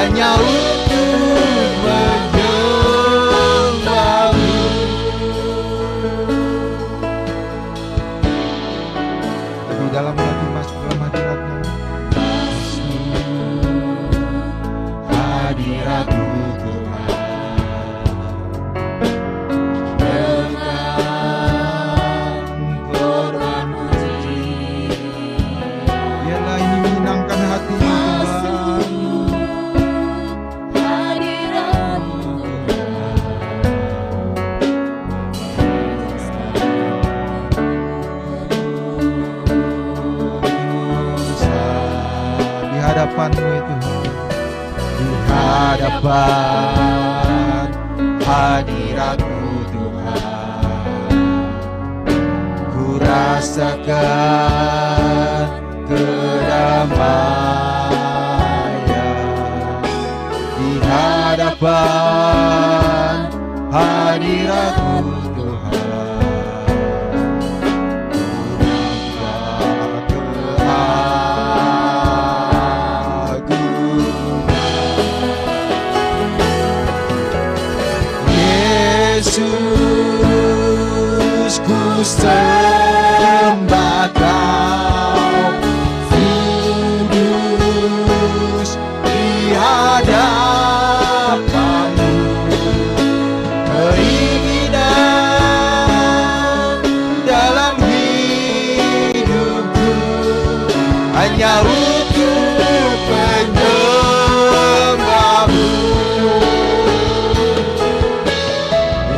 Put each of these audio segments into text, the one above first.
hanya untuk menyembah-Mu. Lebih dalam lagi masuk dalam hadirat-Nya. Hadirat-Mu hadapan-Mu itu, di hadapan hadirat-Mu Tuhan, ku rasakan kedamaian. Di hadapan hadirat-Mu Yesus, ku sembah Kau, kudus di hadapan-Mu. Keinginan dalam hidupku hanya untuk menyembah-Mu.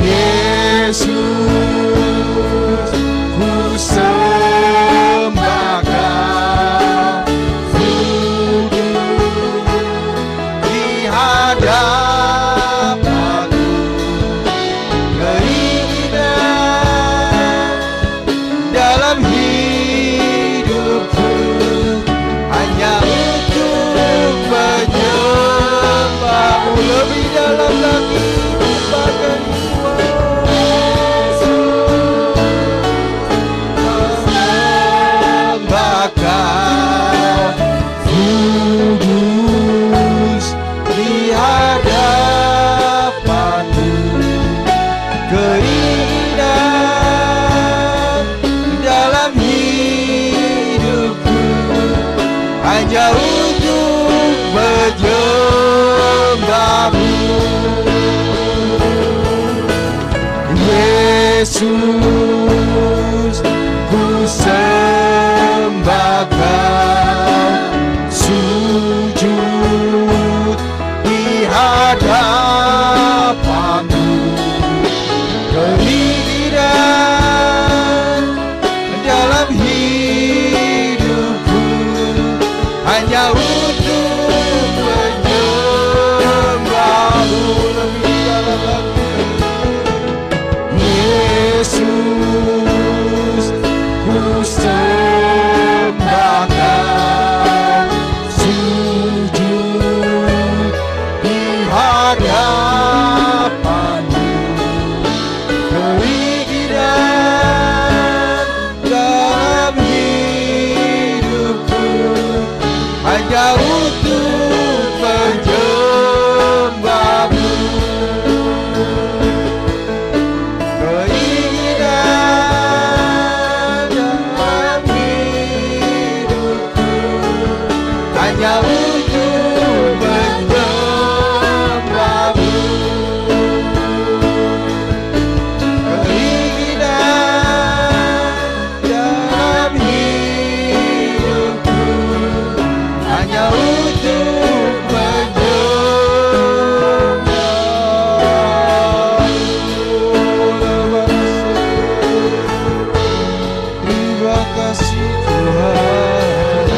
Yesus, ku sembah Kau, kudus di hadapan-Mu. Keinginan dalam hidupku hanya untuk menyembah-Mu. Lebih dalam lagi bahkan Kau, kudus di hadapan-Mu. Keinginan dalam hidupku hanya untuk menyembah-Mu. Yesus, ku sembah Kau, sujud di hadapan-Mu. Keinginan dalam hidupku hanya untuk menyembah-Mu. Lebih dalam lagi, Yesus, ku sembah Kau, sujud di hadapan-Mu. Keinginan dalam hidupku hanya untuk menyembah-Mu. Hanya untuk menyembah-Mu. Keinginan dalam hidupku hanya untuk menyembah-Mu. Terima kasih Tuhan.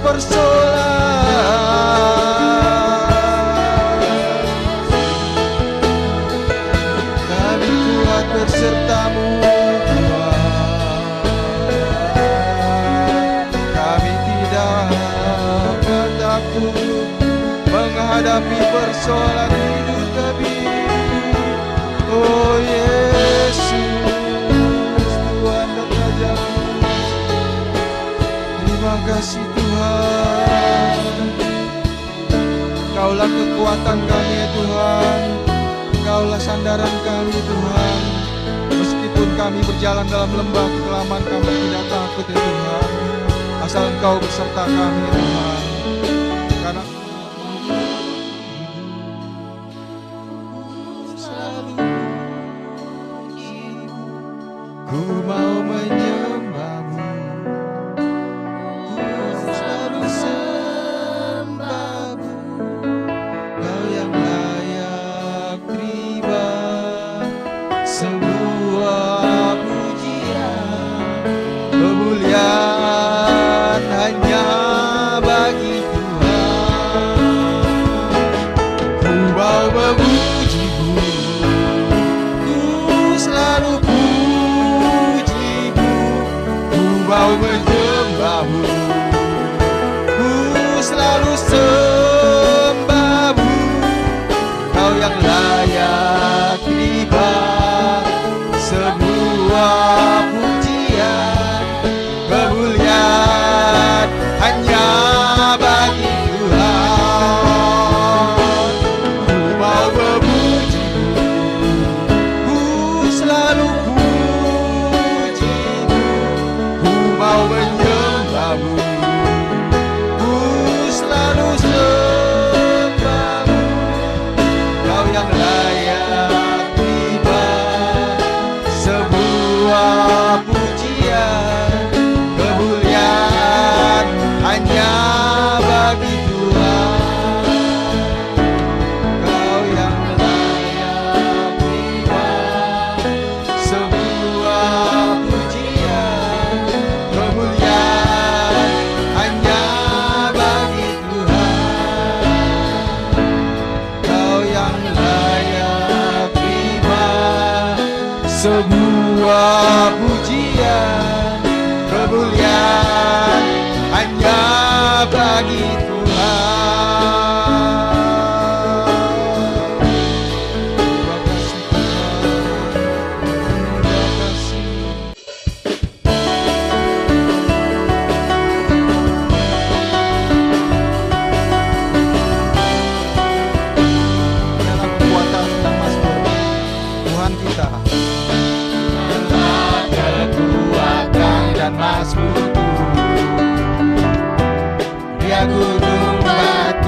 persoalan. Kami kuat bersertamu Tuhan. Kami tidak akan takut menghadapi persoalan hidup kami. Oh Yesus, Tuhan dan Raja. Terima kasih Tuhan. Kaulah kekuatan kami ya Tuhan. Kaulah sandaran kami Tuhan. Meskipun kami berjalan dalam lembah kekelaman, kami tidak takut ya Tuhan. Asal Engkau beserta kami ya Tuhan. Karena ku mau menyembahmu, ku selalu sembahmu. Kau yang layak terima semua pujian. Kemuliaan hanya bagi Tuhan. Ku mau memujimu, ku selalu mau menyembahmu, ku selalu sembahmu. Kau yang layak terima semua pujian. Kemuliaan hanya bagi Tuhan. Ku mau memujimu, ku selalu mau menyembahmu, ku selalu sembahmu. Kau yang layak terima sebuah pujian. Kemuliaan hanya bagi Tuhan. Kau yang layak terima sebuah pujian. Kemuliaan hanya bagi Tuhan. Kau yang layak terima sebuah pujian. Kemuliaan hanya bagi Tuhan. Terima kasih Tuhan. Terima kasih. Dalam kekuatan dan Mazmur Tuhan kita. Dalam kekuatan dan Mazmur, Dia gunung batu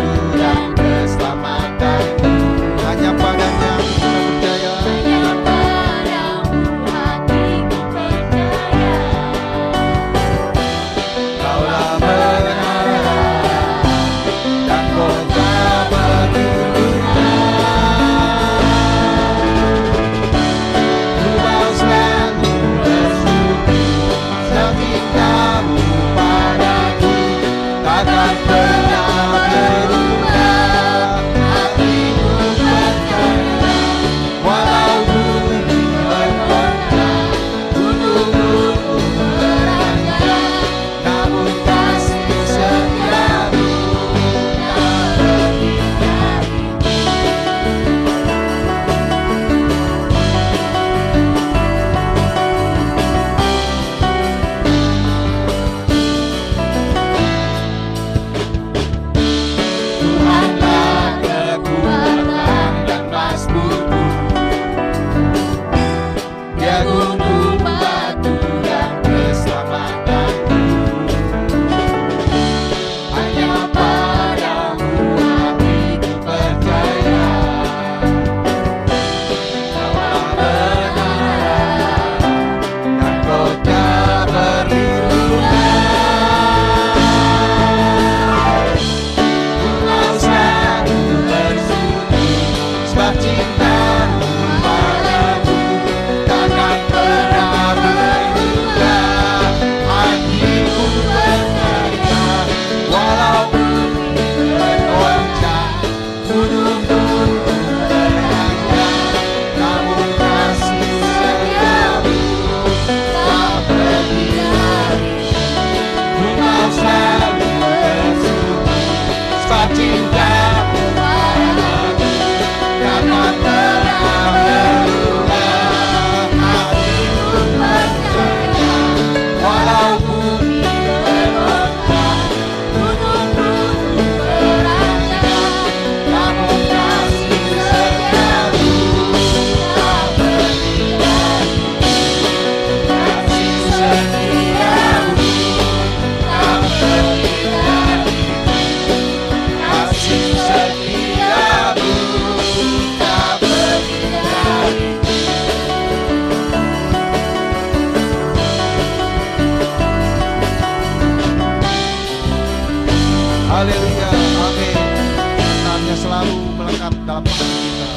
selalu melekat dalam hati kita.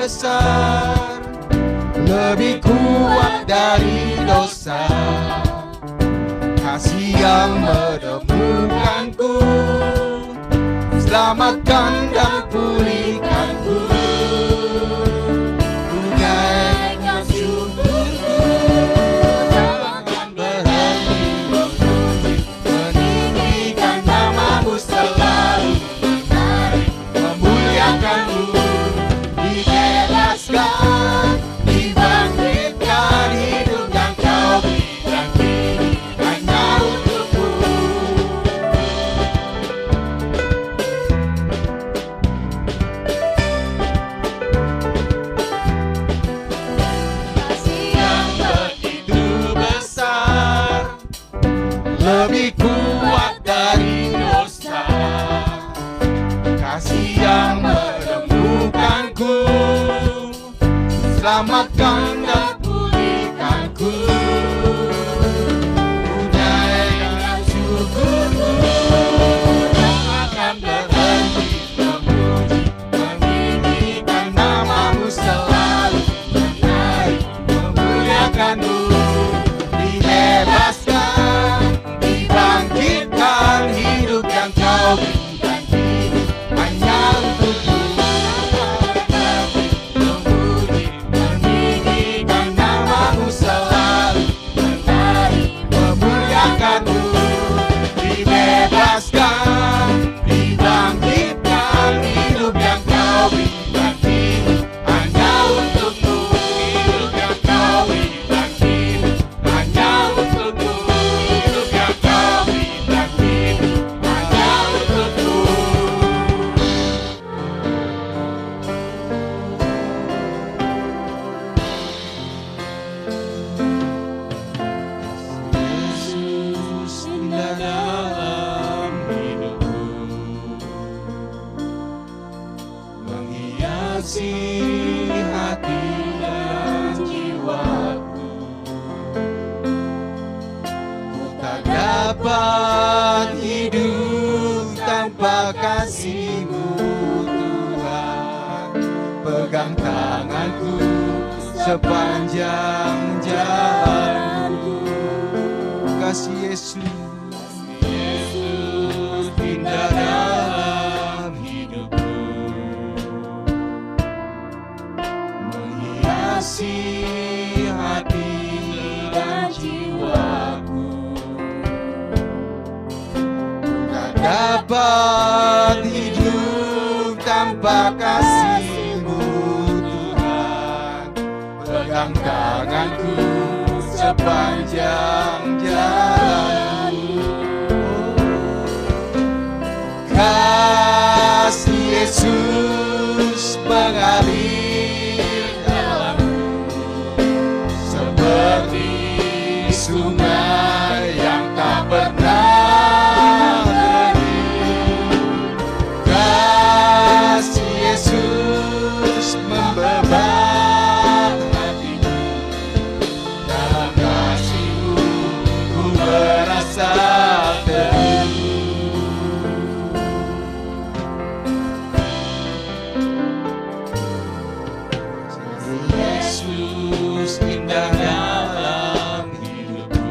Besar, lebih kuat dari dosa, kasih yang menemukanku, selamatkan dan pulihkanku. Bunyikan syukurku, takkan berhenti memuji, meninggikan namamu selalu, memuliakanmu. Dibangkitkan hidup yang kau berikan kini hanya untukku. Kasih yang begitu besar, lebih kuat dari dosa, kasih yang menemukanku, selamatkan dan pulihkanku. Bunyikan syukurku, takkan berhenti memuji, meninggikan namamu selalu, menarik, memuliakanmu. Dibebaskan, dibangkitkan hidup yang kau berikan kini hanya untukku. Dibebaskan, dibangkitkan hidup yang kau berikan kini hanya untukmu. Hidup yang kau berikan kini hanya untukmu. Hidup yang kau berikan kini hanya untukmu. Yesus indah dalam hidupku, menghiasi hati dan jiwaku. Ku tak dapat hidup tanpa kasih-Mu Tuhan. Pegang tanganku sepanjang jalanku. Kasih Yesus, indah dalam hidupku, menghiasi hati dan jiwaku. Tak dapat hidup tanpa kasih-Mu Tuhan. Pegang tanganku sepanjang jalanku. Kasih Yesus mengalir dalamku, seperti sungai yang tak pernah kering. Kasih Yesus membeban hatiku, dalam kasih-Mu ku merasa teduh. Yesus indah dalam hidupku,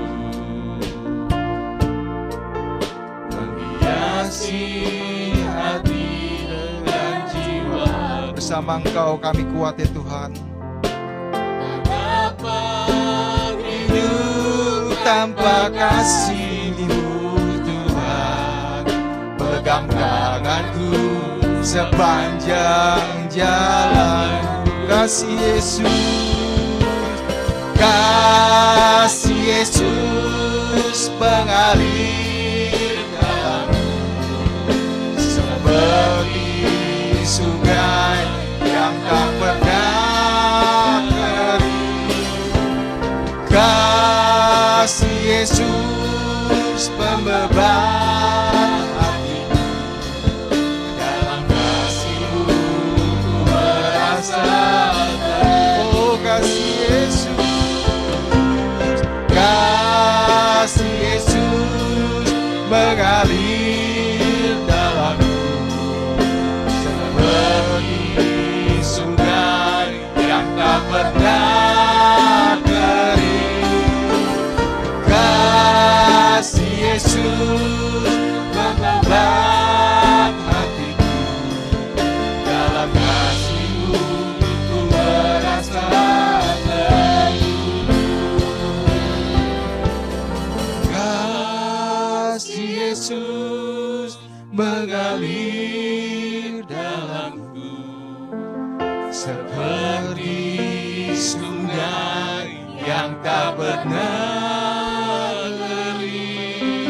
menghiasi hati dan jiwa. Bersama Engkau kami kuat ya Tuhan. Tak dapat hidup tanpa kasih-Mu Tuhan. Pegang tanganku sepanjang jalan. Kasih Yesus, kasih Yesus mengalir dalamku, seperti sungai yang tak pernah kering. Kasih Yesus membeban mengalir dalamku seperti sungai yang tak pernah kering. Kasih Yesus mengembang hatiku, dalam kasih-Mu ku merasa teduh. Kasih Yesus mengalir dalamku seperti sungai yang tak pernah kering.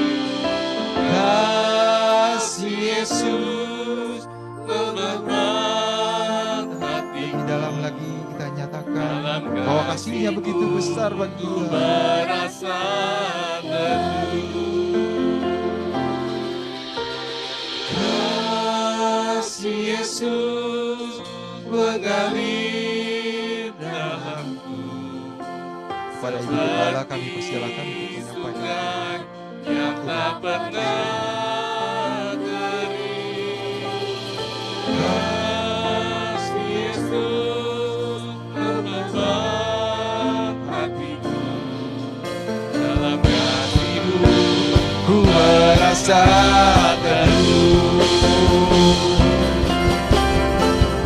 Kasih Yesus mengembang hati. Dalam lagi kita nyatakan bahwa kasih-Nya begitu besar bagi kita. Merasa teduh. Kasih Yesus mengalir dalamku. Pada Ibu Gembala kami persilakan untuk menyampaikan yang tak pernah kering. Kasih Yesus mengembang hatiku, dalam kasih-Mu ku merasa teduh.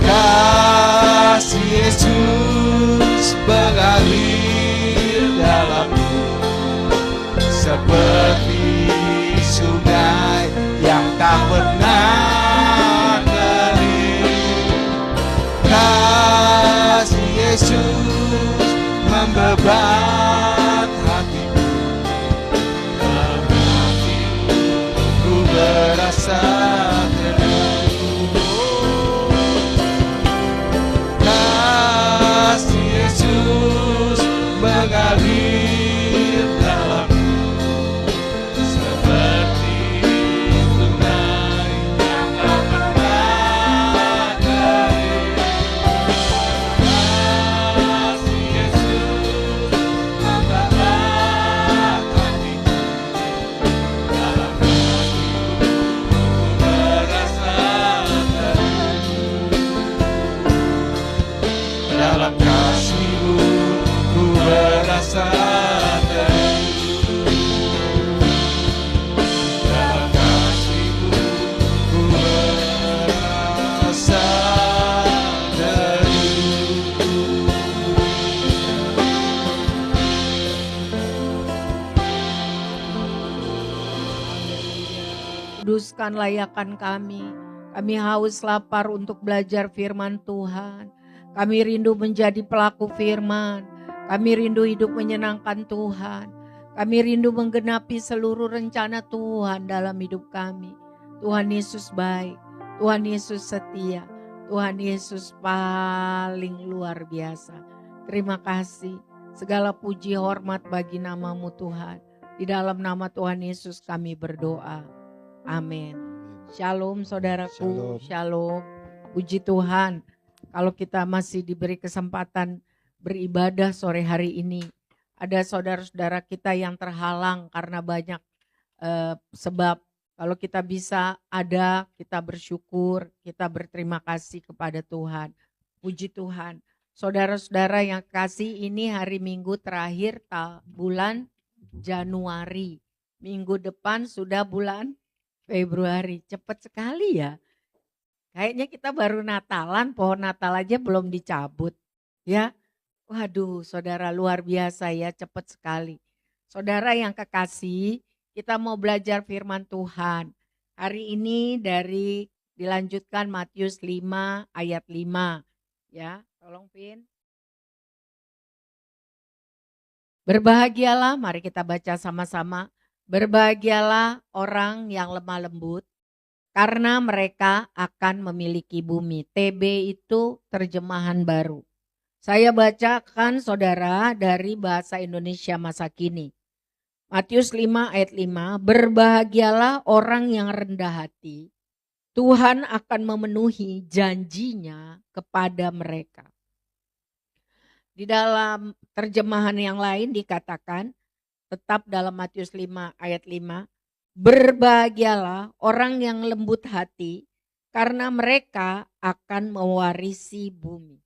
Kasih Yesus mengalir dalamku seperti sungai yang tak pernah kering. Kasih Yesus membebat hatiku, dalam hatiku ku merasa teduh. Kasih Yesus mengalir dalamku seperti sungai yang tak pernah kering. Kasih Yesus membebat hatiku, dalam kasih-Mu ku merasa teduh. Dalam kasih-Mu ku merasa teduh. Dalam kasih-Mu ku merasa teduh. Kuduskan layakan kami. Kami haus lapar untuk belajar firman Tuhan. Kami rindu menjadi pelaku firman. Kami rindu hidup menyenangkan Tuhan. Kami rindu menggenapi seluruh rencana Tuhan dalam hidup kami. Tuhan Yesus baik. Tuhan Yesus setia. Tuhan Yesus paling luar biasa. Terima kasih. Segala puji hormat bagi nama-Mu Tuhan. Di dalam nama Tuhan Yesus kami berdoa. Amin. Shalom saudaraku. Shalom. Puji Tuhan. Kalau kita masih diberi kesempatan beribadah sore hari ini, ada saudara-saudara kita yang terhalang karena banyak sebab. Kalau kita bisa ada, kita bersyukur, kita berterima kasih kepada Tuhan. Puji Tuhan. Saudara-saudara yang kasih, ini hari Minggu terakhir bulan Januari. Minggu depan sudah bulan Februari. Cepat sekali ya. Kayaknya kita baru Natalan, pohon Natal aja belum dicabut. Ya, waduh saudara luar biasa ya, cepat sekali. Saudara yang kekasih, kita mau belajar firman Tuhan. Hari ini dilanjutkan Matius 5 ayat 5. Ya, tolong Pin. Berbahagialah, mari kita baca sama-sama. Berbahagialah orang yang lemah lembut, karena mereka akan memiliki bumi. TB itu terjemahan baru. Saya bacakan saudara dari bahasa Indonesia masa kini. Matius 5 ayat 5, berbahagialah orang yang rendah hati, Tuhan akan memenuhi janjinya kepada mereka. Di dalam terjemahan yang lain dikatakan, tetap dalam Matius 5 ayat 5, Berbahagialah orang yang lembut hati, karena mereka akan mewarisi bumi.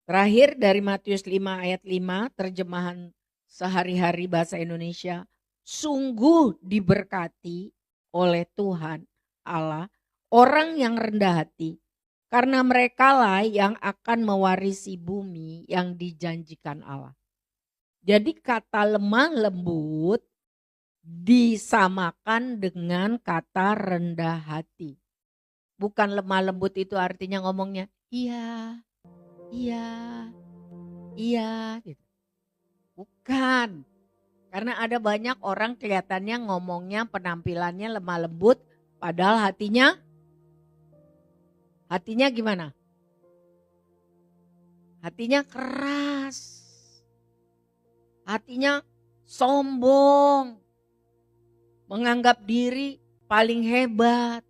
Terakhir dari Matius 5 ayat 5, terjemahan sehari-hari bahasa Indonesia. Sungguh diberkati oleh Tuhan Allah orang yang rendah hati, karena merekalah yang akan mewarisi bumi yang dijanjikan Allah. Jadi kata lemah lembut disamakan dengan kata rendah hati. Bukan lemah lembut itu artinya ngomongnya iya, gitu. Bukan. Karena ada banyak orang kelihatannya ngomongnya penampilannya lemah lembut, padahal hatinya gimana? Hatinya keras. Hatinya sombong. Menganggap diri paling hebat.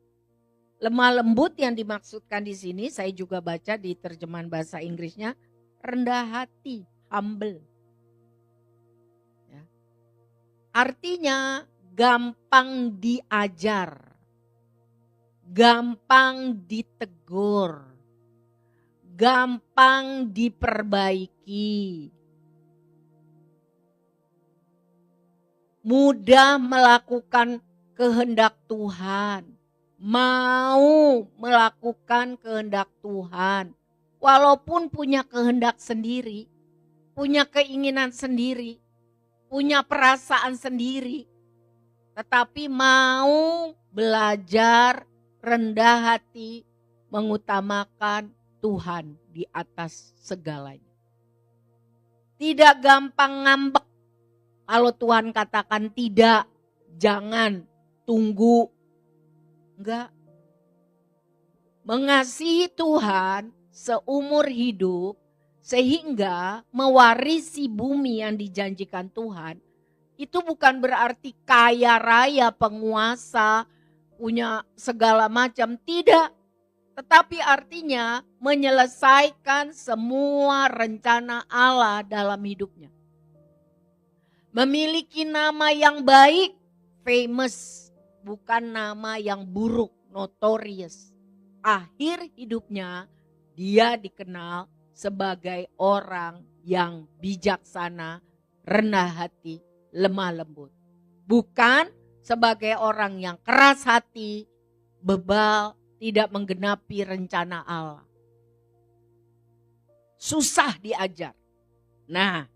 Lemah lembut yang dimaksudkan di sini saya juga baca di terjemahan bahasa Inggrisnya rendah hati, humble. Ya. Artinya gampang diajar, gampang ditegur, gampang diperbaiki, mudah melakukan kehendak Tuhan, mau melakukan kehendak Tuhan, walaupun punya kehendak sendiri, punya keinginan sendiri, punya perasaan sendiri, tetapi mau belajar rendah hati, mengutamakan Tuhan di atas segalanya. Tidak gampang ngambek. Kalau Tuhan katakan tidak, jangan, tunggu. Enggak. Mengasihi Tuhan seumur hidup sehingga mewarisi bumi yang dijanjikan Tuhan. Itu bukan berarti kaya raya, penguasa, punya segala macam. Tidak. Tetapi artinya menyelesaikan semua rencana Allah dalam hidupnya. Memiliki nama yang baik, famous, bukan nama yang buruk, notorious. Akhir hidupnya dia dikenal sebagai orang yang bijaksana, rendah hati, lemah lembut. Bukan sebagai orang yang keras hati, bebal, tidak menggenapi rencana Allah. Susah diajar. Nah,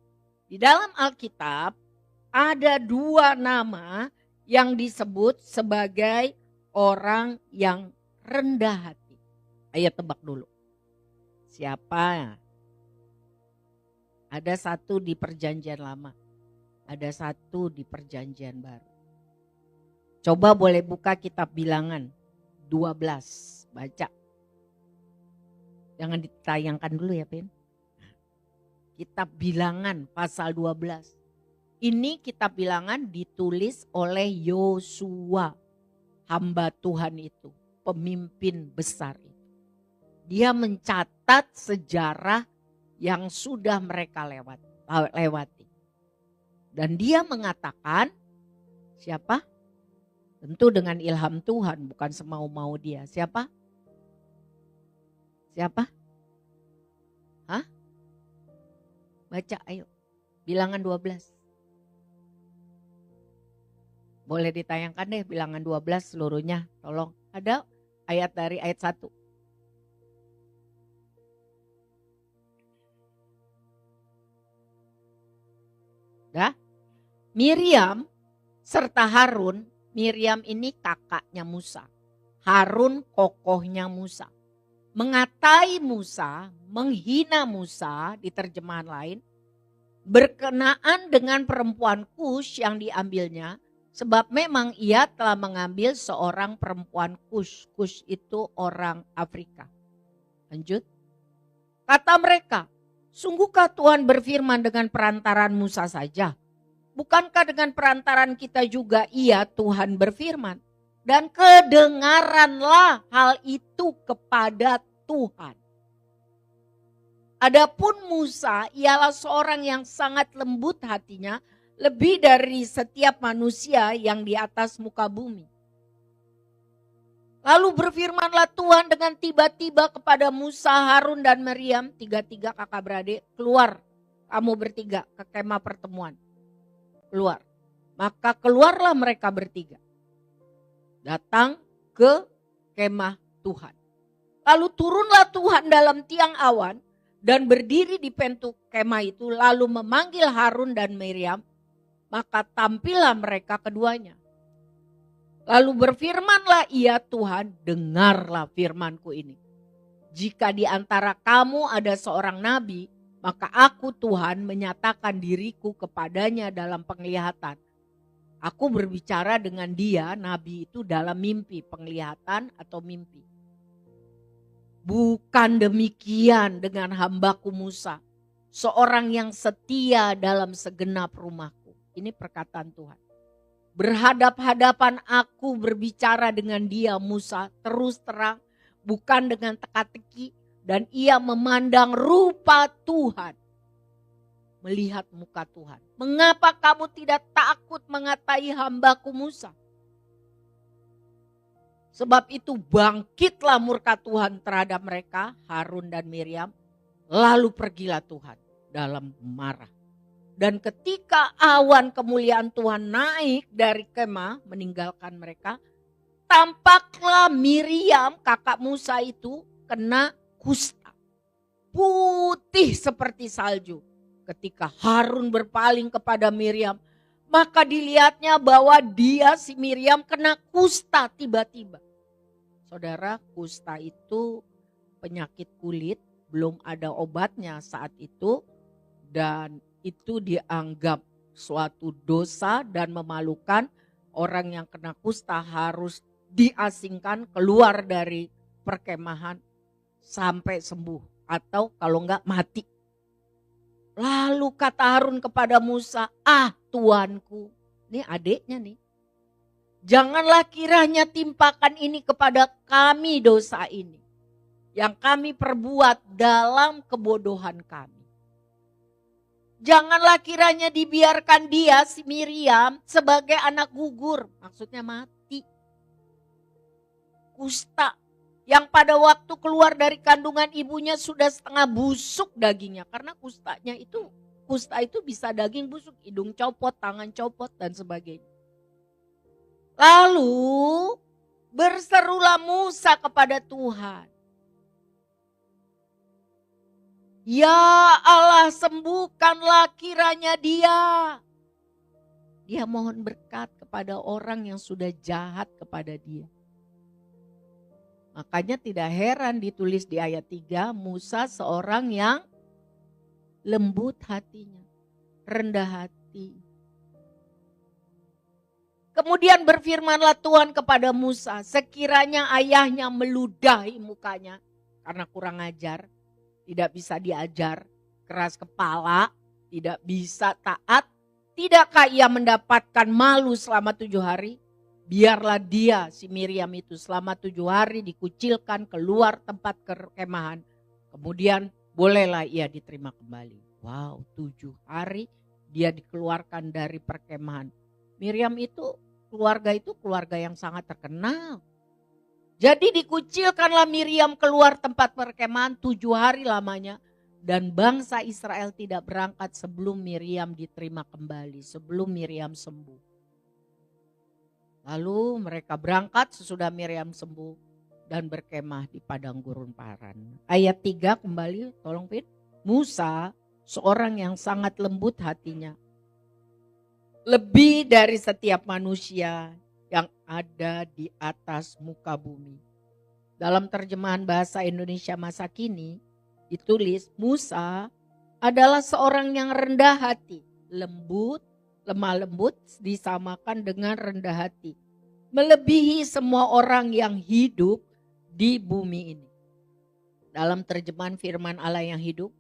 di dalam Alkitab ada 2 nama yang disebut sebagai orang yang rendah hati. Ayo tebak dulu. Siapa? Ada 1 di perjanjian lama. Ada 1 di perjanjian baru. Coba boleh buka kitab Bilangan 12. Baca. Jangan ditayangkan dulu ya, Pin. Kitab Bilangan pasal 12. Ini kitab Bilangan ditulis oleh Yosua, hamba Tuhan itu, pemimpin besar itu. Dia mencatat sejarah yang sudah mereka lewati. Dan dia mengatakan, siapa? Tentu dengan ilham Tuhan, bukan semau-mau dia. Siapa? Siapa? Hah? Baca ayo. Bilangan 12. Boleh ditayangkan deh Bilangan 12 seluruhnya. Tolong. Ada ayat dari ayat 1. Dah? Miriam serta Harun. Miriam ini kakaknya Musa. Harun kokohnya Musa. Mengatai Musa, menghina Musa di terjemahan lain. Berkenaan dengan perempuan Kush yang diambilnya. Sebab memang ia telah mengambil seorang perempuan Kush. Kush itu orang Afrika. Lanjut. Kata mereka, sungguhkah Tuhan berfirman dengan perantaran Musa saja? Bukankah dengan perantaran kita juga ia Tuhan berfirman? Dan kedengaranlah hal itu kepada Tuhan. Adapun Musa ialah seorang yang sangat lembut hatinya, lebih dari setiap manusia yang di atas muka bumi. Lalu berfirmanlah Tuhan dengan tiba-tiba kepada Musa, Harun dan Miriam, tiga-tiga kakak beradik, keluar kamu bertiga ke kemah pertemuan. Keluar. Maka keluarlah mereka bertiga. Datang ke kemah Tuhan. Lalu turunlah Tuhan dalam tiang awan dan berdiri di pintu kemah itu, lalu memanggil Harun dan Miriam, maka tampillah mereka keduanya. Lalu berfirmanlah ia, Tuhan, dengarlah firmanku ini. Jika di antara kamu ada seorang nabi, maka aku Tuhan menyatakan diriku kepadanya dalam penglihatan. Aku berbicara dengan dia, nabi itu dalam mimpi, penglihatan atau mimpi. Bukan demikian dengan hambaku Musa, seorang yang setia dalam segenap rumahku. Ini perkataan Tuhan. Berhadap-hadapan aku berbicara dengan dia, Musa, terus terang, bukan dengan teka-teki, dan ia memandang rupa Tuhan, melihat muka Tuhan. Mengapa kamu tidak takut mengatai hambaku Musa? Sebab itu bangkitlah murka Tuhan terhadap mereka, Harun dan Miriam, lalu pergilah Tuhan dalam marah. Dan ketika awan kemuliaan Tuhan naik dari kemah meninggalkan mereka, tampaklah Miriam kakak Musa itu kena kusta. Putih seperti salju. Ketika Harun berpaling kepada Miriam, maka dilihatnya bahwa dia si Miriam kena kusta tiba-tiba. Saudara, kusta itu penyakit kulit, belum ada obatnya saat itu, dan itu dianggap suatu dosa dan memalukan. Orang yang kena kusta harus diasingkan keluar dari perkemahan sampai sembuh, atau kalau enggak mati. Lalu kata Harun kepada Musa, Tuanku, ini adiknya nih, janganlah kiranya timpakan ini kepada kami dosa ini yang kami perbuat dalam kebodohan kami. Janganlah kiranya dibiarkan dia, si Miriam, sebagai anak gugur. Maksudnya mati. Kusta yang pada waktu keluar dari kandungan ibunya sudah setengah busuk dagingnya. Karena kusta itu bisa daging busuk, hidung copot, tangan copot dan sebagainya. Lalu berserulah Musa kepada Tuhan. Ya Allah, sembuhkanlah kiranya dia. Dia mohon berkat kepada orang yang sudah jahat kepada dia. Makanya tidak heran ditulis di ayat 3, Musa seorang yang lembut hatinya, rendah hati. Kemudian berfirmanlah Tuhan kepada Musa, sekiranya ayahnya meludahi mukanya karena kurang ajar, tidak bisa diajar, keras kepala, tidak bisa taat, tidakkah ia mendapatkan malu selama 7 hari? Biarlah dia, si Miriam itu, selama 7 hari dikucilkan keluar tempat kekemahan. Kemudian bolehlah ia diterima kembali. Wow, 7 hari dia dikeluarkan dari perkemahan. Miriam itu keluarga yang sangat terkenal. Jadi dikucilkanlah Miriam keluar tempat perkemahan 7 hari lamanya. Dan bangsa Israel tidak berangkat sebelum Miriam diterima kembali, sebelum Miriam sembuh. Lalu mereka berangkat sesudah Miriam sembuh dan berkemah di padang gurun Paran. Ayat 3 kembali, tolong Pin. Musa, seorang yang sangat lembut hatinya, lebih dari setiap manusia yang ada di atas muka bumi. Dalam terjemahan bahasa Indonesia masa kini ditulis, Musa adalah seorang yang rendah hati, lembut, lemah lembut disamakan dengan rendah hati, melebihi semua orang yang hidup di bumi ini. Dalam terjemahan firman Allah yang hidup,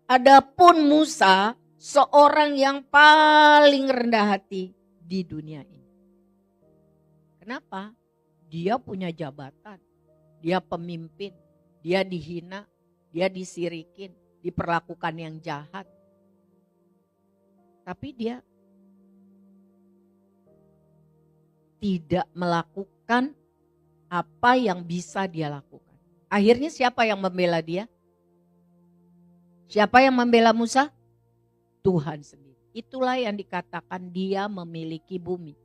adapun Musa seorang yang paling rendah hati di dunia ini. Kenapa? Dia punya jabatan, dia pemimpin, dia dihina, dia disirikin, diperlakukan yang jahat. Tapi dia tidak melakukan apa yang bisa dia lakukan. Akhirnya siapa yang membela dia? Siapa yang membela Musa? Tuhan sendiri. Itulah yang dikatakan dia memiliki bumi.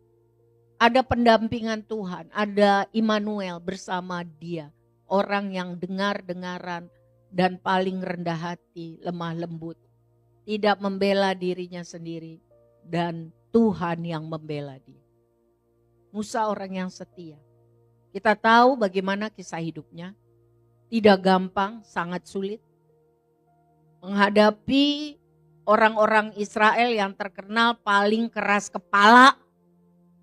Ada pendampingan Tuhan, ada Immanuel bersama dia. Orang yang dengar-dengaran dan paling rendah hati, lemah lembut. Tidak membela dirinya sendiri dan Tuhan yang membela dia. Musa orang yang setia. Kita tahu bagaimana kisah hidupnya. Tidak gampang, sangat sulit. Menghadapi orang-orang Israel yang terkenal paling keras kepala,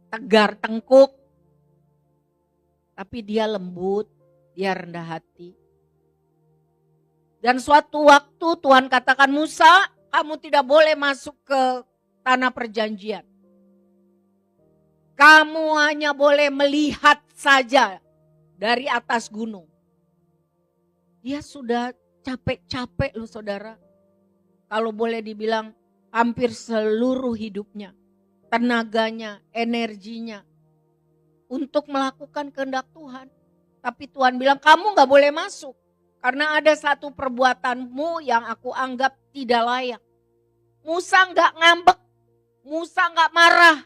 tegar tengkuk. Tapi dia lembut, dia rendah hati. Dan suatu waktu Tuhan katakan, Musa, kamu tidak boleh masuk ke tanah perjanjian. Kamu hanya boleh melihat saja dari atas gunung. Dia sudah capek-capek loh saudara. Kalau boleh dibilang hampir seluruh hidupnya, tenaganya, energinya untuk melakukan kehendak Tuhan. Tapi Tuhan bilang kamu gak boleh masuk. Karena ada satu perbuatanmu yang aku anggap tidak layak. Musa gak ngambek, Musa gak marah,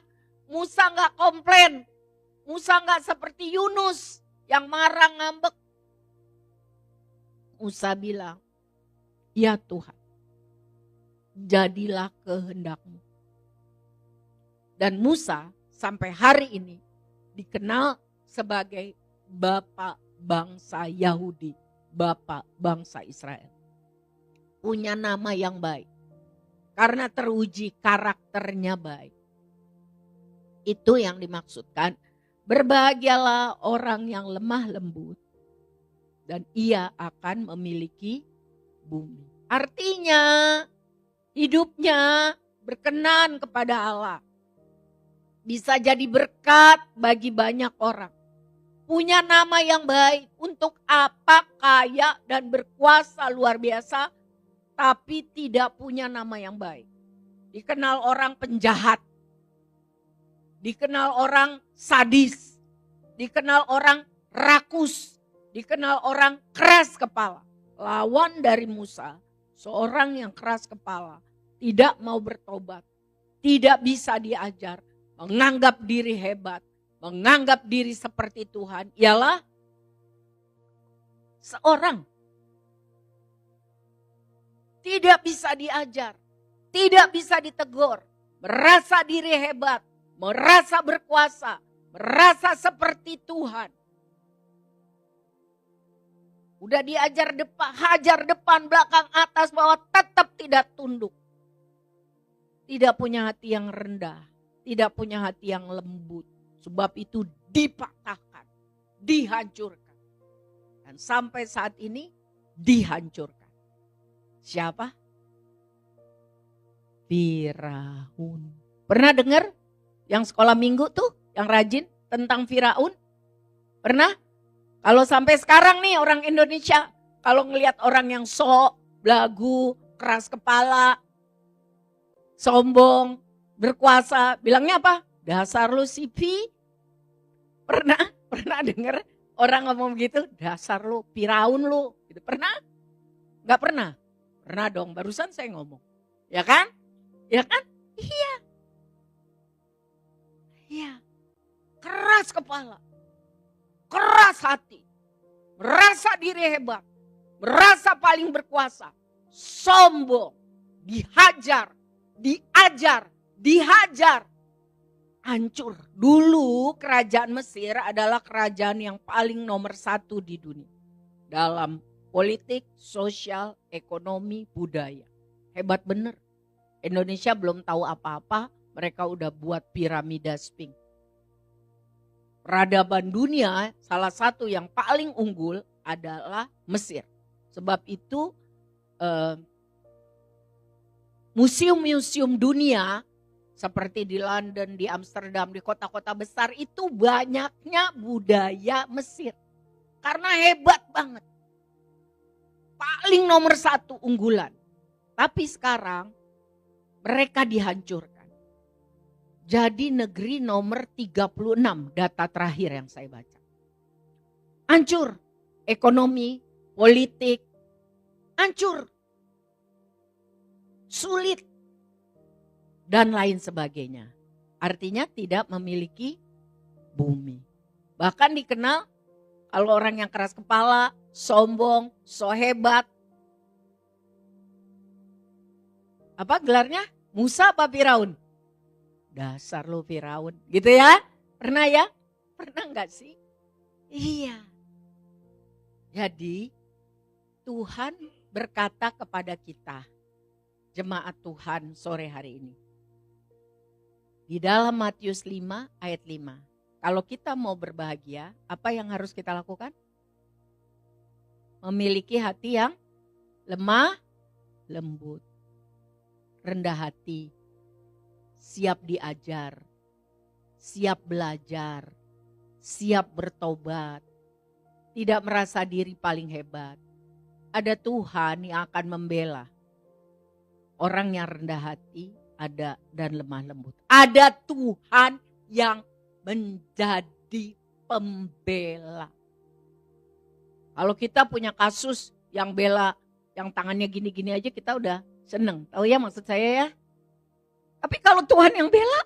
Musa gak komplain, Musa gak seperti Yunus yang marah ngambek. Musa bilang, ya Tuhan, jadilah kehendakmu. Dan Musa sampai hari ini dikenal sebagai Bapak bangsa Yahudi, Bapak bangsa Israel. Punya nama yang baik. Karena teruji karakternya baik. Itu yang dimaksudkan. Berbahagialah orang yang lemah lembut. Dan ia akan memiliki bumi. Artinya hidupnya berkenan kepada Allah. Bisa jadi berkat bagi banyak orang. Punya nama yang baik. Untuk apa kaya dan berkuasa luar biasa. Tapi tidak punya nama yang baik. Dikenal orang penjahat. Dikenal orang sadis. Dikenal orang rakus. Dikenal orang keras kepala. Lawan dari Musa, seorang yang keras kepala. Tidak mau bertobat. Tidak bisa diajar. Menganggap diri hebat. Menganggap diri seperti Tuhan. Ialah seorang. Tidak bisa diajar. Tidak bisa ditegur. Merasa diri hebat. Merasa berkuasa. Merasa seperti Tuhan. Udah diajar hajar depan, belakang, atas, bawah, tetap tidak tunduk. Tidak punya hati yang rendah. Tidak punya hati yang lembut. Sebab itu dipatahkan. Dihancurkan. Dan sampai saat ini dihancurkan. Siapa? Firaun. Pernah dengar yang sekolah minggu tuh, yang rajin tentang Firaun? Pernah? Kalau sampai sekarang nih orang Indonesia, kalau ngelihat orang yang sok, belagu, keras kepala, sombong, berkuasa, bilangnya apa? Dasar lu sipi. Pernah dengar orang ngomong gitu? Dasar lu, Firaun lu. Gitu. Pernah? Gak pernah? Pernah dong, barusan saya ngomong. Ya kan? Ya kan? Iya. Iya. Keras kepala. Keras hati. Merasa diri hebat. Merasa paling berkuasa. Sombong. Dihajar. Diajar. Dihajar. Hancur. Dulu kerajaan Mesir adalah kerajaan yang paling nomor 1 di dunia. Dalam politik, sosial, ekonomi, budaya. Hebat bener. Indonesia belum tahu apa-apa, mereka udah buat piramida Sphinx. Peradaban dunia salah satu yang paling unggul adalah Mesir. Sebab itu museum-museum dunia seperti di London, di Amsterdam, di kota-kota besar itu banyaknya budaya Mesir. Karena hebat banget. Paling nomor 1 unggulan. Tapi sekarang mereka dihancurkan. jadi negeri nomor 36 data terakhir yang saya baca. Hancur, ekonomi, politik, hancur, sulit, dan lain sebagainya. Artinya tidak memiliki bumi. Bahkan dikenal kalau orang yang keras kepala, sombong, so hebat. Apa gelarnya? Musa apa Firaun? Dasar lo Firaun, gitu ya? Pernah ya? Pernah enggak sih? Iya. Jadi Tuhan berkata kepada kita, jemaat Tuhan sore hari ini. Di dalam Matius 5 ayat 5. Kalau kita mau berbahagia, apa yang harus kita lakukan? Memiliki hati yang lemah, lembut, rendah hati, siap diajar, siap belajar, siap bertobat, tidak merasa diri paling hebat. Ada Tuhan yang akan membela orang yang rendah hati ada dan lemah lembut. Ada Tuhan yang menjadi pembela. Kalau kita punya kasus yang bela, yang tangannya gini-gini aja kita udah seneng. Tahu ya maksud saya ya? Tapi kalau Tuhan yang bela,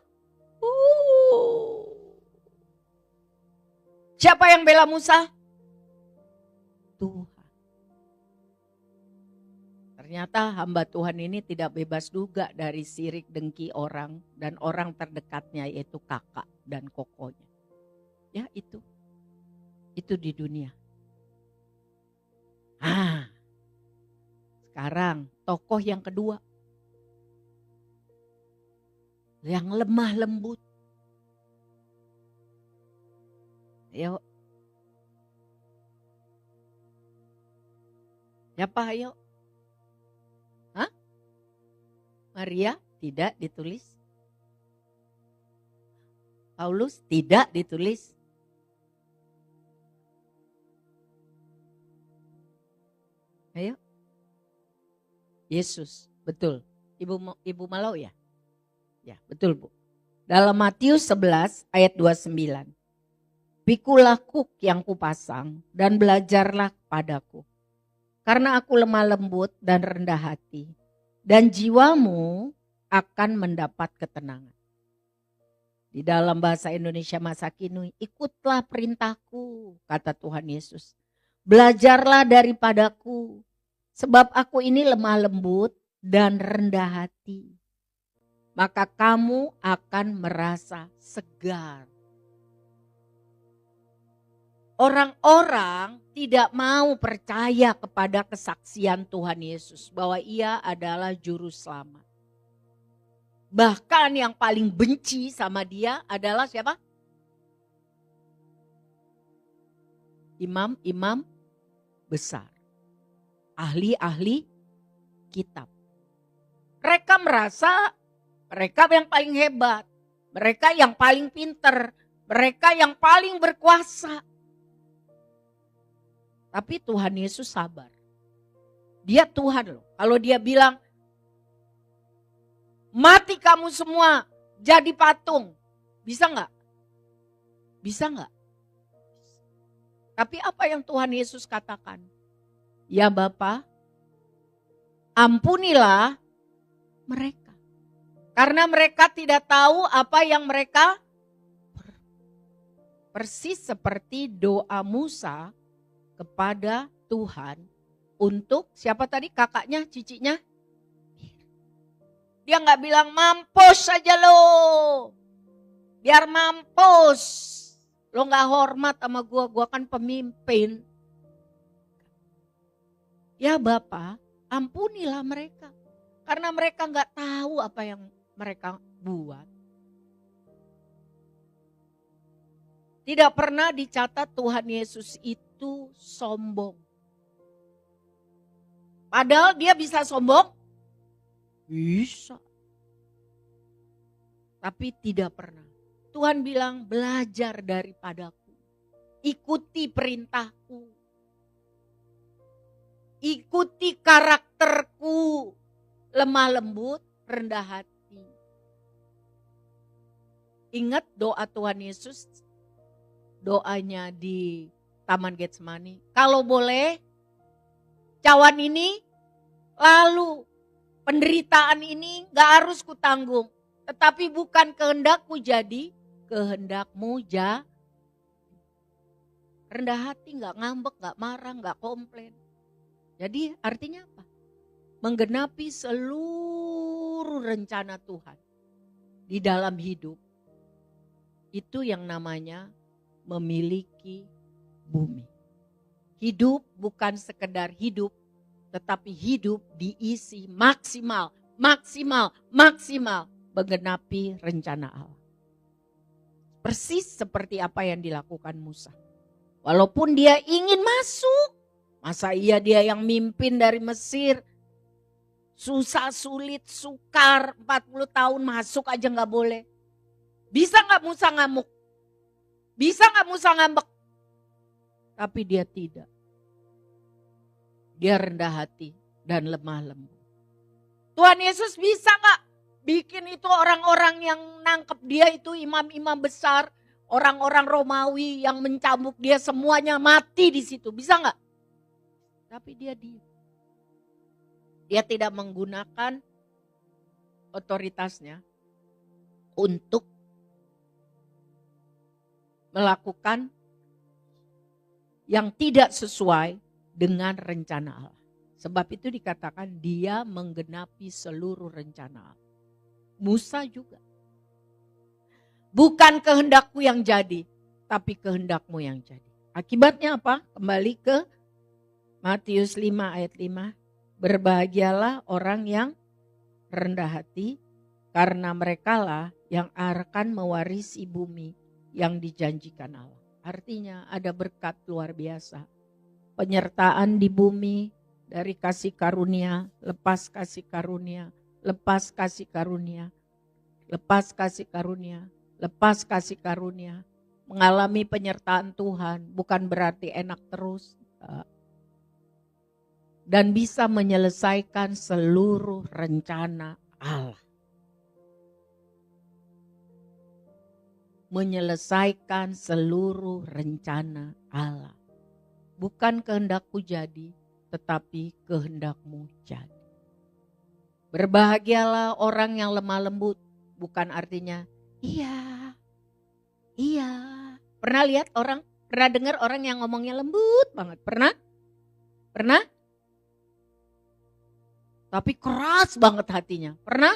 siapa yang bela Musa? Tuhan. Ternyata hamba Tuhan ini tidak bebas juga dari sirik dengki orang dan orang terdekatnya yaitu kakak dan kokonya. Ya itu di dunia. Sekarang tokoh yang kedua. Yang lemah lembut. Ayo. Siapa ayo? Hah? Maria tidak ditulis. Paulus tidak ditulis. Ayo. Yesus, betul. Ibu Malau ya? Ya, betul Bu. Dalam Matius 11 ayat 29. Pikulah kuk yang kupasang dan belajarlah padaku. Karena aku lemah lembut dan rendah hati. Dan jiwamu akan mendapat ketenangan. Di dalam bahasa Indonesia masa kini, ikutlah perintahku, kata Tuhan Yesus. Belajarlah daripadaku, sebab aku ini lemah lembut dan rendah hati. Maka kamu akan merasa segar. Orang-orang tidak mau percaya kepada kesaksian Tuhan Yesus bahwa ia adalah juru selamat. Bahkan yang paling benci sama dia adalah siapa? Imam-imam besar. Ahli-ahli kitab. Mereka merasa mereka yang paling hebat. Mereka yang paling pinter. Mereka yang paling berkuasa. Tapi Tuhan Yesus sabar. Dia Tuhan loh. Kalau dia bilang, mati kamu semua jadi patung. Bisa gak? Bisa gak? Tapi apa yang Tuhan Yesus katakan? Ya Bapa, ampunilah mereka. Karena mereka tidak tahu apa yang mereka persis seperti doa Musa kepada Tuhan untuk siapa tadi kakaknya, cicinya? Dia gak bilang mampus saja lo. Biar mampus. Lo gak hormat sama gua kan pemimpin. Ya Bapa, ampunilah mereka. Karena mereka gak tahu apa yang mereka buat. Tidak pernah dicatat Tuhan Yesus itu sombong. Padahal dia bisa sombong. Bisa. Tapi tidak pernah. Tuhan bilang belajar daripadaku. Ikuti perintahku. Ikuti karakterku. Lemah lembut, rendah hati. Ingat doa Tuhan Yesus, doanya di Taman Getsemani. Kalau boleh, cawan ini, lalu penderitaan ini gak harus kutanggung. Tetapi bukan kehendakku jadi, kehendakmu jadi. Rendah hati, gak ngambek, gak marah, gak komplain. Jadi artinya apa? Menggenapi seluruh rencana Tuhan di dalam hidup. Itu yang namanya memiliki bumi. Hidup bukan sekedar hidup, tetapi hidup diisi maksimal menggenapi rencana Allah. Persis seperti apa yang dilakukan Musa. Walaupun dia ingin masuk, masa iya dia yang mimpin dari Mesir, susah sulit sukar 40 tahun masuk aja gak boleh. Bisa gak Musa ngamuk? Bisa gak Musa ngambek? Tapi dia tidak. Dia rendah hati dan lemah lembut. Tuhan Yesus bisa gak bikin itu orang-orang yang nangkep dia itu imam-imam besar, orang-orang Romawi yang mencambuk dia semuanya mati di situ, bisa nggak? Tapi dia diam. Dia tidak menggunakan otoritasnya untuk melakukan yang tidak sesuai dengan rencana Allah. Sebab itu dikatakan dia menggenapi seluruh rencana Allah. Musa juga. Bukan kehendakku yang jadi, tapi kehendakmu yang jadi. Akibatnya apa? Kembali ke Matius 5 ayat 5. Berbahagialah orang yang rendah hati, karena merekalah yang akan mewarisi bumi yang dijanjikan Allah. Artinya ada berkat luar biasa. Penyertaan di bumi dari kasih karunia, lepas kasih karunia, lepas kasih karunia, lepas kasih karunia. Lepas kasih karunia, mengalami penyertaan Tuhan bukan berarti enak terus. Dan bisa menyelesaikan seluruh rencana Allah. Menyelesaikan seluruh rencana Allah. Bukan kehendakku jadi, tetapi kehendakmu jadi. Berbahagialah orang yang lemah lembut, bukan artinya iya. Pernah lihat orang? Pernah dengar orang yang ngomongnya lembut banget? Pernah? Tapi keras banget hatinya. Pernah?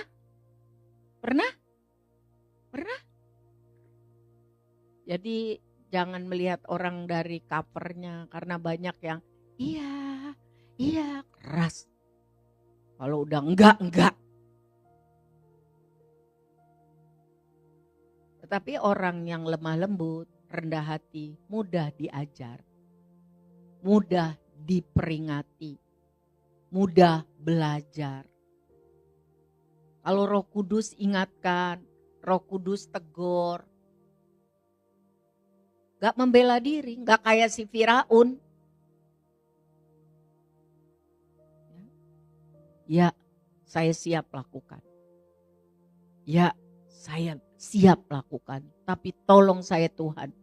Jadi jangan melihat orang dari covernya, karena banyak yang iya keras. Kalau udah enggak. Tetapi orang yang lemah lembut, rendah hati, mudah diajar, mudah diperingati, mudah belajar. Kalau Roh Kudus ingatkan, Roh Kudus tegur, gak membela diri, gak kayak si Firaun. Ya, saya siap lakukan. Ya, saya siap lakukan, tapi tolong saya Tuhan.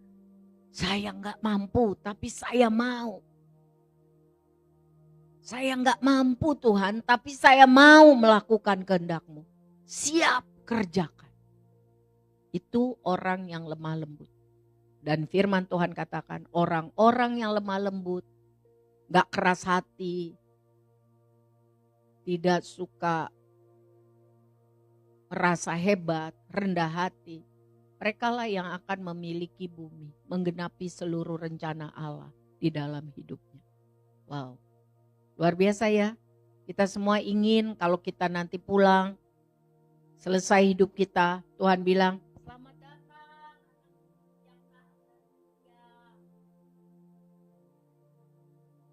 Saya gak mampu, tapi saya mau. Saya gak mampu Tuhan, tapi saya mau melakukan kehendak-Mu. Siap kerjakan. Itu orang yang lemah lembut. Dan firman Tuhan katakan orang-orang yang lemah lembut, gak keras hati, tidak suka merasa hebat, rendah hati, merekalah yang akan memiliki bumi, menggenapi seluruh rencana Allah di dalam hidupnya. Wow, luar biasa ya. Kita semua ingin kalau kita nanti pulang, selesai hidup kita, Tuhan bilang, selamat datang.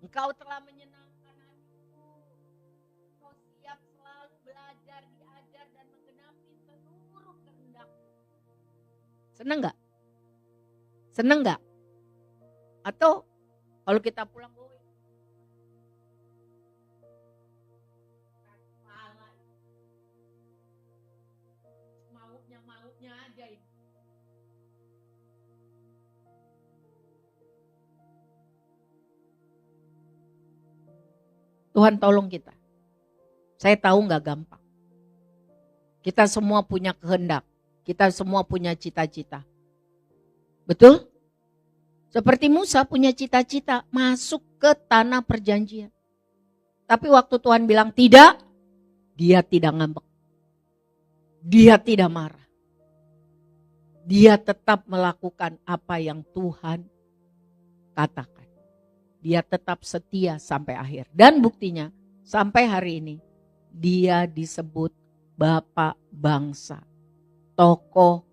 Engkau telah menyenangkan hatiku. Engkau siap selalu belajar, diajar, dan menggenapi seluruh kehendak-Mu. Seneng gak? Seneng gak? Atau kalau kita pulang, maunya aja ini. Tuhan tolong kita. Saya tahu gak gampang. Kita semua punya kehendak. Kita semua punya cita-cita. Betul? Seperti Musa punya cita-cita masuk ke tanah perjanjian. Tapi waktu Tuhan bilang tidak, dia tidak ngambek. Dia tidak marah. Dia tetap melakukan apa yang Tuhan katakan. Dia tetap setia sampai akhir. Dan buktinya sampai hari ini dia disebut Bapak Bangsa, tokoh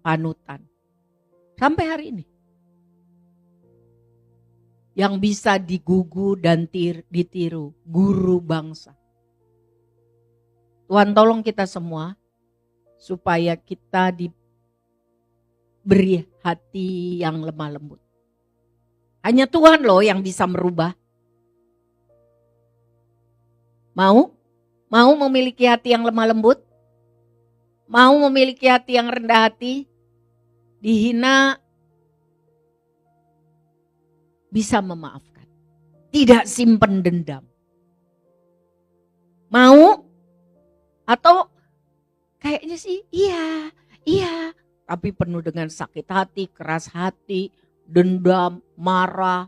panutan. Sampai hari ini. Yang bisa digugu dan ditiru, guru bangsa. Tuhan tolong kita semua supaya kita diberi hati yang lemah lembut. Hanya Tuhan loh yang bisa merubah. Mau? Mau memiliki hati yang lemah lembut? Mau memiliki hati yang rendah hati? Dihina, bisa memaafkan. Tidak simpen dendam. Mau? Atau kayaknya sih iya. Tapi penuh dengan sakit hati, keras hati, dendam, marah.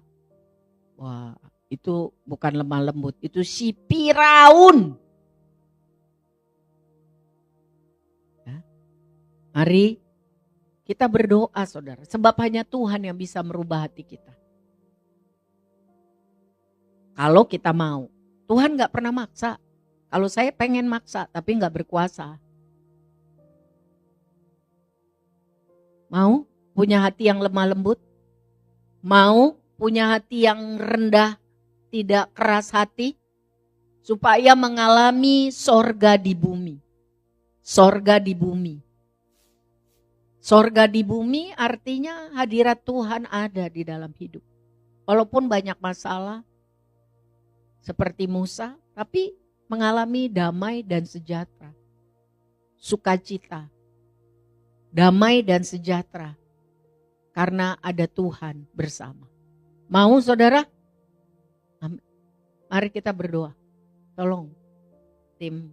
Wah, itu bukan lemah lembut, itu si Firaun. Ya. Mari kita berdoa saudara, sebab hanya Tuhan yang bisa merubah hati kita. Kalau kita mau, Tuhan gak pernah maksa. Kalau saya pengen maksa tapi gak berkuasa. Mau punya hati yang lemah lembut? Mau punya hati yang rendah, tidak keras hati? Supaya mengalami sorga di bumi. Sorga di bumi. Sorga di bumi artinya hadirat Tuhan ada di dalam hidup. Walaupun banyak masalah seperti Musa, tapi mengalami damai dan sejahtera. Sukacita. Damai dan sejahtera. Karena ada Tuhan bersama. Mau saudara? Mari kita berdoa. Tolong tim.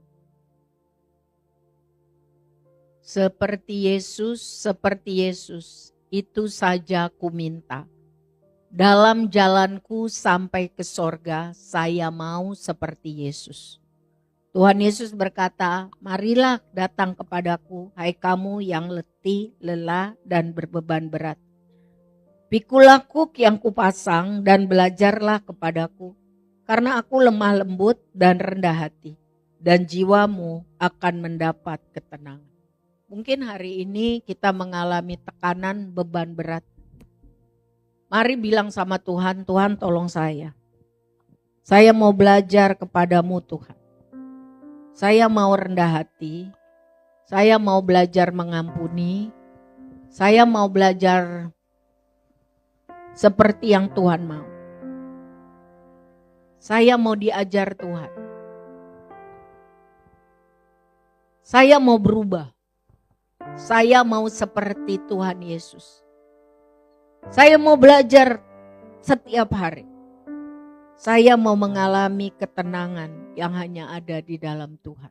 Seperti Yesus, itu saja ku minta. Dalam jalanku sampai ke sorga, saya mau seperti Yesus. Tuhan Yesus berkata, marilah datang kepadaku, hai kamu yang letih, lelah, dan berbeban berat. Pikulah kuk yang kupasang dan belajarlah kepadaku, karena aku lemah lembut dan rendah hati, dan jiwamu akan mendapat ketenangan. Mungkin hari ini kita mengalami tekanan beban berat. Mari bilang sama Tuhan, Tuhan tolong saya. Saya mau belajar kepadamu Tuhan. Saya mau rendah hati. Saya mau belajar mengampuni. Saya mau belajar seperti yang Tuhan mau. Saya mau diajar Tuhan. Saya mau berubah. Saya mau seperti Tuhan Yesus. Saya mau belajar setiap hari. Saya mau mengalami ketenangan yang hanya ada di dalam Tuhan.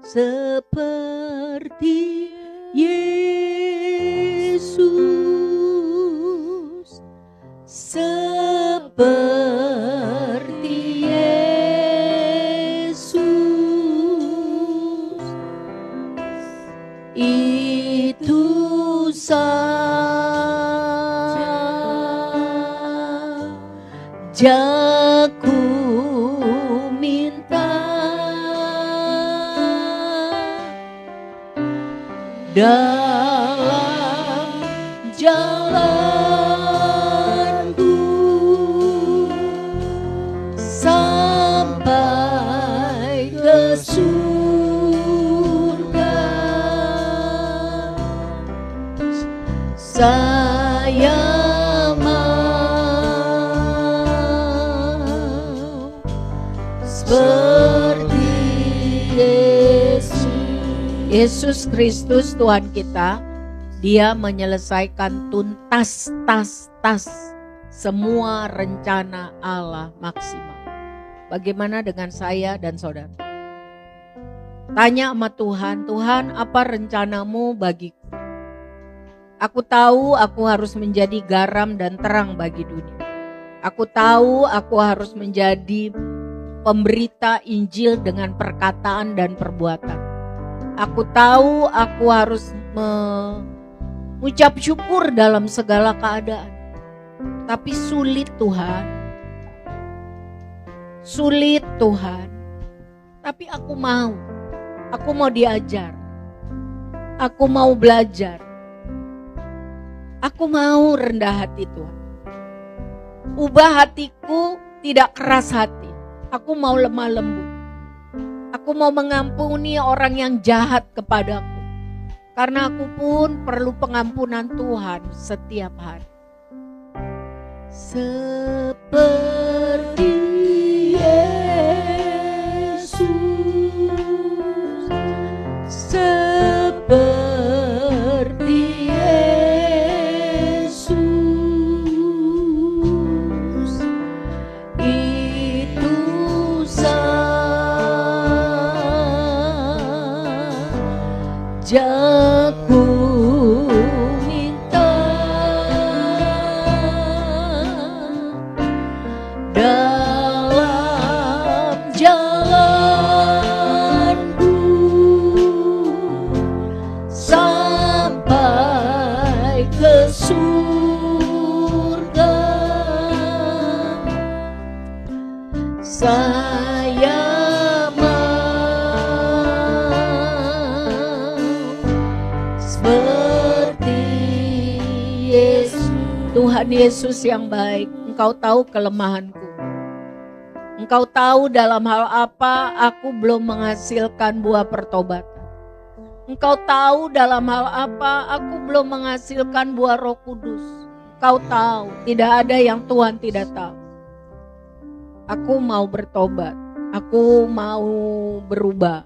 Seperti Yesus, seperti Yesus, itu Jaku minta dalam jalanku sampai ke surga. Saya seperti Yesus Kristus Tuhan kita, Dia menyelesaikan tuntas semua rencana Allah maksimal. Bagaimana dengan saya dan saudara? Tanya sama Tuhan, Tuhan apa rencanamu bagiku? Aku tahu aku harus menjadi garam dan terang bagi dunia. Aku tahu aku harus menjadi pemberita Injil dengan perkataan dan perbuatan. Aku tahu aku harus mengucap syukur dalam segala keadaan. Tapi sulit Tuhan. Sulit Tuhan. Tapi aku mau diajar. Aku mau belajar. Aku mau rendah hati Tuhan. Ubah hatiku tidak keras hati. Aku mau lemah lembut. Aku mau mengampuni orang yang jahat kepadaku. Karena aku pun perlu pengampunan Tuhan setiap hari. Seperti Yesus, seperti Yesus, itu saja ku minta. Dalam jalanku sampai ke surga, saya mau seperti Yesus. Tuhan Yesus yang baik, Engkau tahu kelemahanku. Engkau tahu dalam hal apa aku belum menghasilkan buah pertobatan. Engkau tahu dalam hal apa aku belum menghasilkan buah Roh Kudus. Engkau tahu, tidak ada yang Tuhan tidak tahu. Aku mau bertobat, aku mau berubah.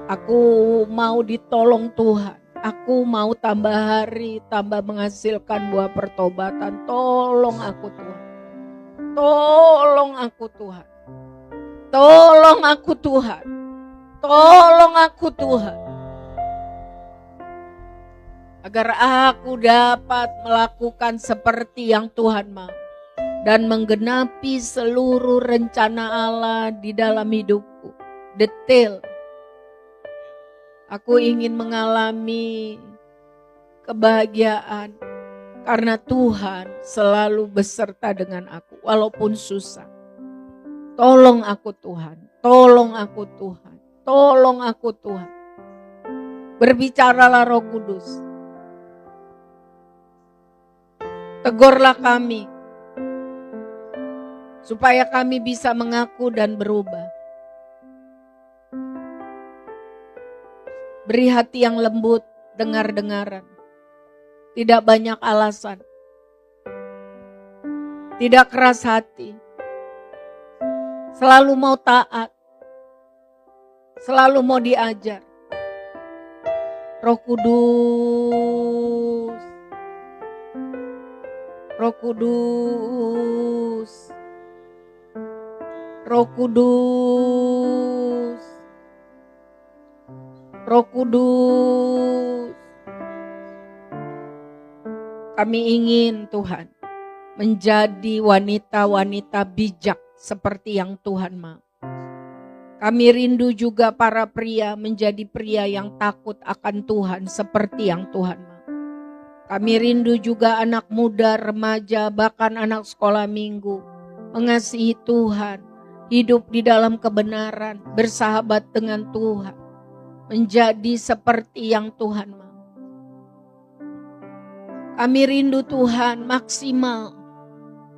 Aku mau ditolong Tuhan. Aku mau tambah hari, tambah menghasilkan buah pertobatan. Tolong aku Tuhan. Tolong aku Tuhan. Tolong aku Tuhan. Tolong aku Tuhan. Agar aku dapat melakukan seperti yang Tuhan mau. Dan menggenapi seluruh rencana Allah di dalam hidupku. Detail. Aku ingin mengalami kebahagiaan. Karena Tuhan selalu beserta dengan aku. Walaupun susah. Tolong aku Tuhan, tolong aku Tuhan, tolong aku Tuhan. Berbicaralah Roh Kudus. Tegurlah kami, supaya kami bisa mengaku dan berubah. Beri hati yang lembut, dengar-dengaran. Tidak banyak alasan. Tidak keras hati. Selalu mau taat. Selalu mau diajar. Roh Kudus. Roh Kudus. Roh Kudus. Roh Kudus. Kami ingin Tuhan menjadi wanita-wanita bijak seperti yang Tuhan mau. Kami rindu juga para pria menjadi pria yang takut akan Tuhan seperti yang Tuhan mau. Kami rindu juga anak muda, remaja, bahkan anak sekolah minggu mengasihi Tuhan, hidup di dalam kebenaran, bersahabat dengan Tuhan, menjadi seperti yang Tuhan mau. Kami rindu Tuhan maksimal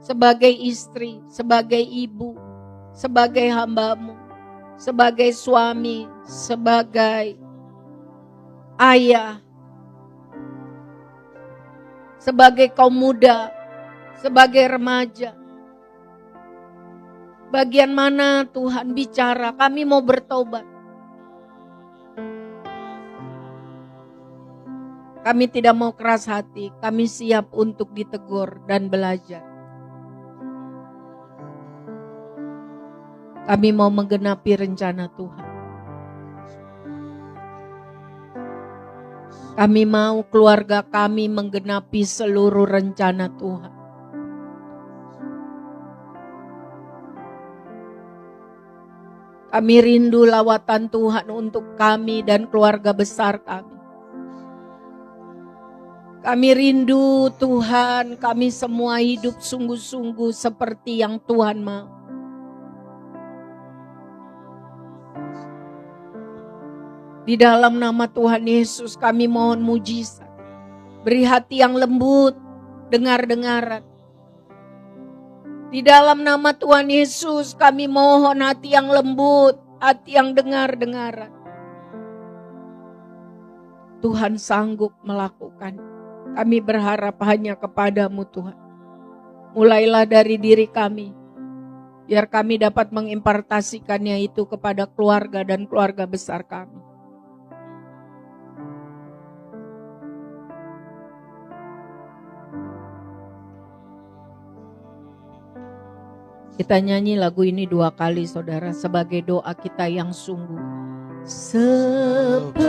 sebagai istri, sebagai ibu, sebagai hamba-Mu, sebagai suami, sebagai ayah, sebagai kaum muda, sebagai remaja. Bagian mana Tuhan bicara, kami mau bertobat. Kami tidak mau keras hati, kami siap untuk ditegur dan belajar. Kami mau menggenapi rencana Tuhan. Kami mau keluarga kami menggenapi seluruh rencana Tuhan. Kami rindu lawatan Tuhan untuk kami dan keluarga besar kami. Kami rindu Tuhan, kami semua hidup sungguh-sungguh seperti yang Tuhan mau. Di dalam nama Tuhan Yesus kami mohon mujizat. Beri hati yang lembut, dengar-dengaran. Di dalam nama Tuhan Yesus kami mohon hati yang lembut, hati yang dengar-dengaran. Tuhan sanggup melakukan. Kami berharap hanya kepadamu Tuhan. Mulailah dari diri kami. Biar kami dapat mengimpartasikannya itu kepada keluarga dan keluarga besar kami. Kita nyanyi lagu ini 2 kali saudara sebagai doa kita yang sungguh. Seperti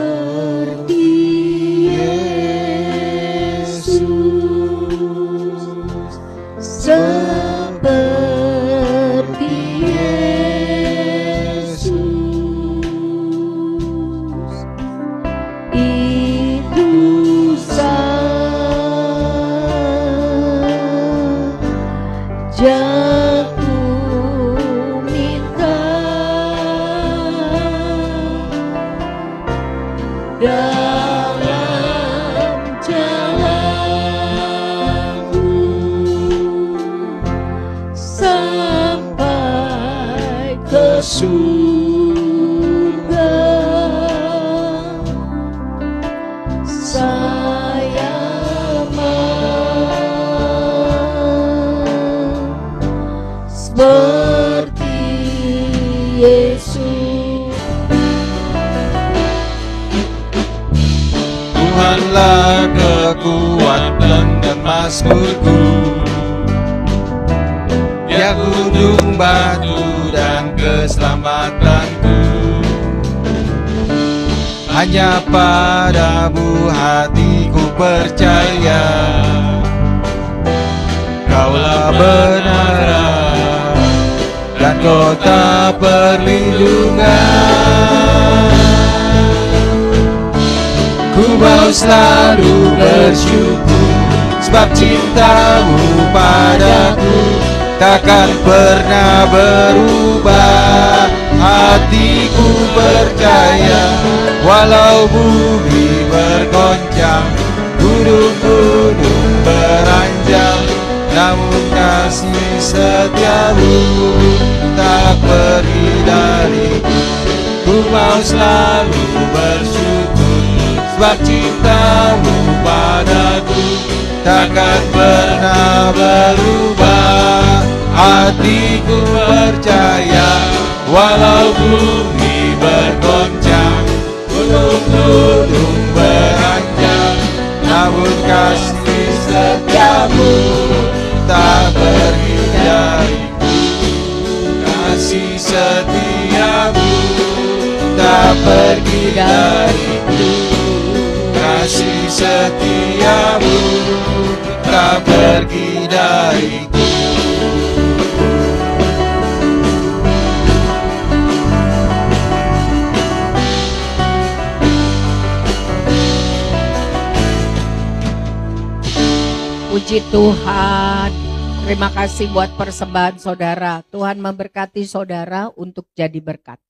Yesus, seperti Yesus, itu saja. Dalam jalanku sampai ke surga, saya mau seperti Yesus. Tuhanlah kekuatan dan mazmurku, Dia gunung batu dan keselamatanku. Hanya padamu hatiku percaya, Kaulah benaran dan kota perlindungan. Ku mau selalu bersyukur, sebab cintamu padaku takkan pernah berubah. Hatiku percaya, walau bumi bergoncang, gunung-gunung beranjak, namun kasih setiamu tak pergi dariku. Ku mau selalu bersyukur, sebab cintamu padaku takkan pernah berubah. Hatiku percaya, walau bumi bergoncang, gunung-gunung beranjak, namun kasih setiamu tak pergi dariku. Kasih setiamu tak pergi dariku. Kasih setiamu tak pergi dariku. Puji Tuhan. Terima kasih buat persembahan saudara. Tuhan memberkati saudara untuk jadi berkat.